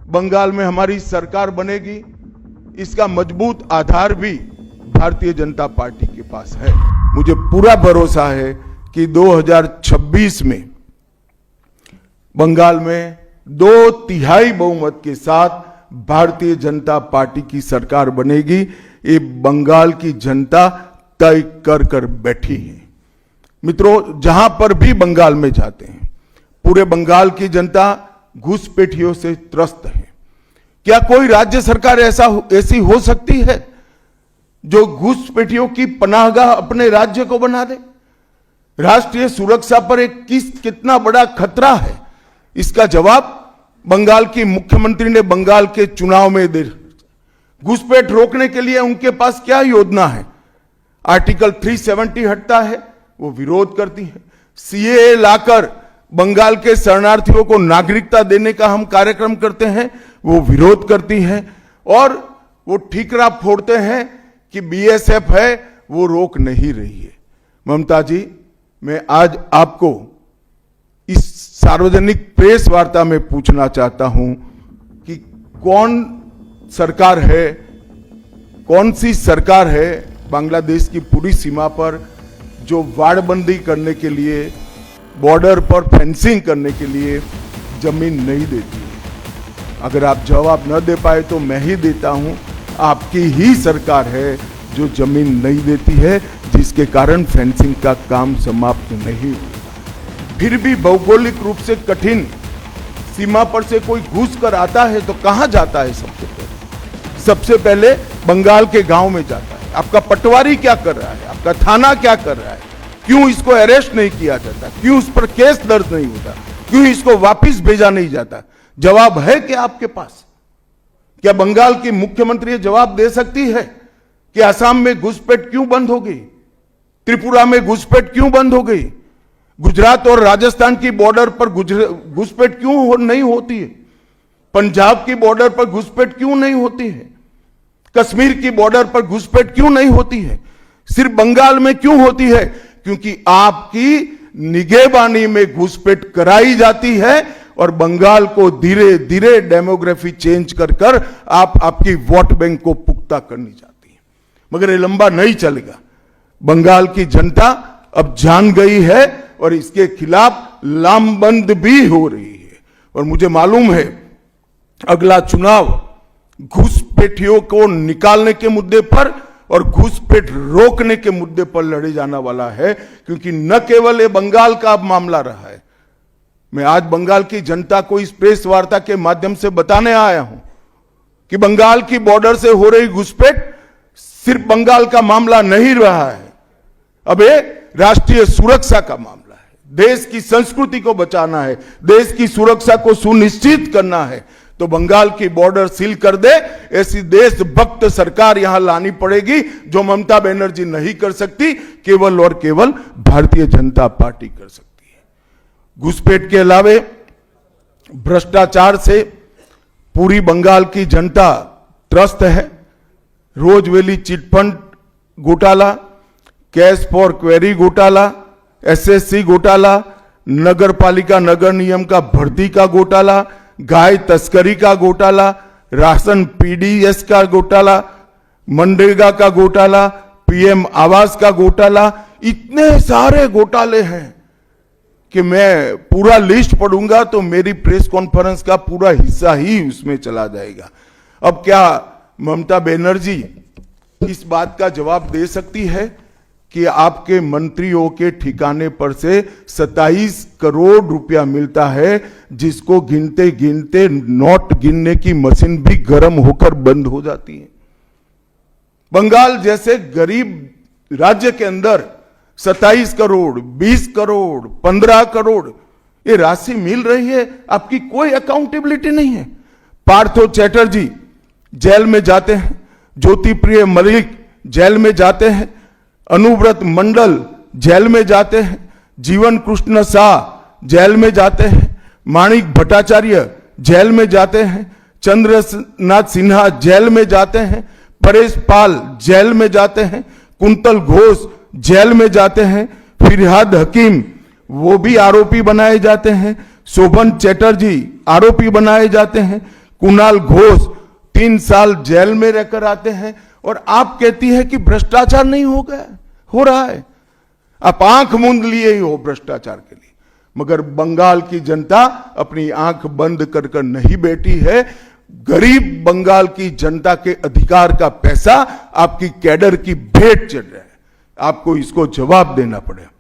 बंगाल में हमारी सरकार बनेगी, इसका मजबूत आधार भी भारतीय जनता पार्टी के पास है। मुझे पूरा भरोसा है कि 2026 में बंगाल में 2/3 बहुमत के साथ भारतीय जनता पार्टी की सरकार बनेगी। ये बंगाल की जनता तय कर बैठी है। मित्रों, जहां पर भी बंगाल में जाते हैं, पूरे बंगाल की जनता घुसपैठियों से त्रस्त है। क्या कोई राज्य सरकार ऐसी हो सकती है जो घुसपैठियों की पनाहगाह अपने राज्य को बना दे? राष्ट्रीय सुरक्षा पर एक कितना बड़ा खतरा है, इसका जवाब बंगाल की मुख्यमंत्री ने बंगाल के चुनाव में दे। घुसपैठ रोकने के लिए उनके पास क्या योजना है? आर्टिकल 370 हटता है, वो विरोध करती है। सीएए लाकर बंगाल के शरणार्थियों को नागरिकता देने का हम कार्यक्रम करते हैं, वो विरोध करती हैं। और वो ठीकरा फोड़ते हैं कि बीएसएफ है, वो रोक नहीं रही है। ममता जी, मैं आज आपको इस सार्वजनिक प्रेस वार्ता में पूछना चाहता हूं कि कौन सी सरकार है बांग्लादेश की पूरी सीमा पर जो वाड़बंदी करने के लिए, बॉर्डर पर फेंसिंग करने के लिए जमीन नहीं देती है? अगर आप जवाब न दे पाए तो मैं ही देता हूं, आपकी ही सरकार है जो जमीन नहीं देती है, जिसके कारण फेंसिंग का काम समाप्त नहीं हुआ। फिर भी भौगोलिक रूप से कठिन सीमा पर से कोई घुस कर आता है तो कहां जाता है? सबसे पहले बंगाल के गांव में जाता है। आपका पटवारी क्या कर रहा है? आपका थाना क्या कर रहा है? क्यों इसको अरेस्ट नहीं किया जाता? क्यों उस पर केस दर्ज नहीं होता? क्यों इसको वापस भेजा नहीं जाता? जवाब है क्या आपके पास? क्या बंगाल की मुख्यमंत्री जवाब दे सकती है कि असम में घुसपैठ क्यों बंद हो गई? त्रिपुरा में घुसपैठ क्यों बंद हो गई? गुजरात और राजस्थान की बॉर्डर पर घुसपैठ क्यों नहीं होती है? पंजाब की बॉर्डर पर घुसपैठ क्यों नहीं होती है? कश्मीर की बॉर्डर पर घुसपैठ क्यों नहीं होती है? सिर्फ बंगाल में क्यों होती है? क्योंकि आपकी निगहबानी में घुसपैठ कराई जाती है और बंगाल को धीरे धीरे डेमोग्राफी चेंज कर आपकी वोट बैंक को पुख्ता करनी जाती है। मगर ये लंबा नहीं चलेगा। बंगाल की जनता अब जान गई है और इसके खिलाफ लामबंद भी हो रही है। और मुझे मालूम है अगला चुनाव घुसपैठियों को निकालने के मुद्दे पर और घुसपैठ रोकने के मुद्दे पर लड़े जाने वाला है, क्योंकि न केवल ये बंगाल का मामला रहा है। मैं आज बंगाल की जनता को इस प्रेस वार्ता के माध्यम से बताने आया हूं कि बंगाल की बॉर्डर से हो रही घुसपैठ सिर्फ बंगाल का मामला नहीं रहा है, अब ये राष्ट्रीय सुरक्षा का मामला है। देश की संस्कृति को बचाना है, देश की सुरक्षा को सुनिश्चित करना है, तो बंगाल की बॉर्डर सील कर दे, ऐसी देशभक्त सरकार यहां लानी पड़ेगी जो ममता बनर्जी नहीं कर सकती, केवल और केवल भारतीय जनता पार्टी कर सकती है। घुसपैठ के अलावे भ्रष्टाचार से पूरी बंगाल की जनता त्रस्त है। रोजवेली चिटफंड घोटाला, कैश फॉर क्वेरी घोटाला, एसएससी घोटाला, नगर पालिका नगर नियम का भर्ती का घोटाला, गाय तस्करी का घोटाला, राशन पीडीएस का घोटाला, मनरेगा का घोटाला, पीएम आवास का घोटाला, इतने सारे घोटाले हैं कि मैं पूरा लिस्ट पढ़ूंगा तो मेरी प्रेस कॉन्फ्रेंस का पूरा हिस्सा ही उसमें चला जाएगा। अब क्या ममता बनर्जी इस बात का जवाब दे सकती है कि आपके मंत्रियों के ठिकाने पर से 27 करोड़ रुपया मिलता है, जिसको गिनते गिनते नोट गिनने की मशीन भी गर्म होकर बंद हो जाती है? बंगाल जैसे गरीब राज्य के अंदर 27 करोड़, 20 करोड़, 15 करोड़ ये राशि मिल रही है, आपकी कोई अकाउंटेबिलिटी नहीं है। पार्थो चैटर्जी जेल में जाते हैं, ज्योति प्रिय मलिक जेल में जाते हैं, अनुव्रत मंडल जेल में जाते हैं, जीवन कृष्ण शाह जेल में जाते हैं, माणिक भट्टाचार्य जेल में जाते हैं, चंद्रनाथ सिन्हा जेल में जाते हैं, परेश पाल जेल में जाते हैं, कुंतल घोष जेल में जाते हैं, फिरहाद हकीम वो भी आरोपी बनाए जाते हैं, शोभन चैटर्जी आरोपी बनाए जाते हैं, कुणाल घोष 3 साल जेल में रहकर आते हैं और आप कहती है कि भ्रष्टाचार नहीं हो गया, हो रहा है। आप आंख मूंद लिए ही हो भ्रष्टाचार के लिए, मगर बंगाल की जनता अपनी आंख बंद कर कर नहीं बैठी है। गरीब बंगाल की जनता के अधिकार का पैसा आपकी कैडर की भेंट चढ़ रहा है, आपको इसको जवाब देना पड़ेगा।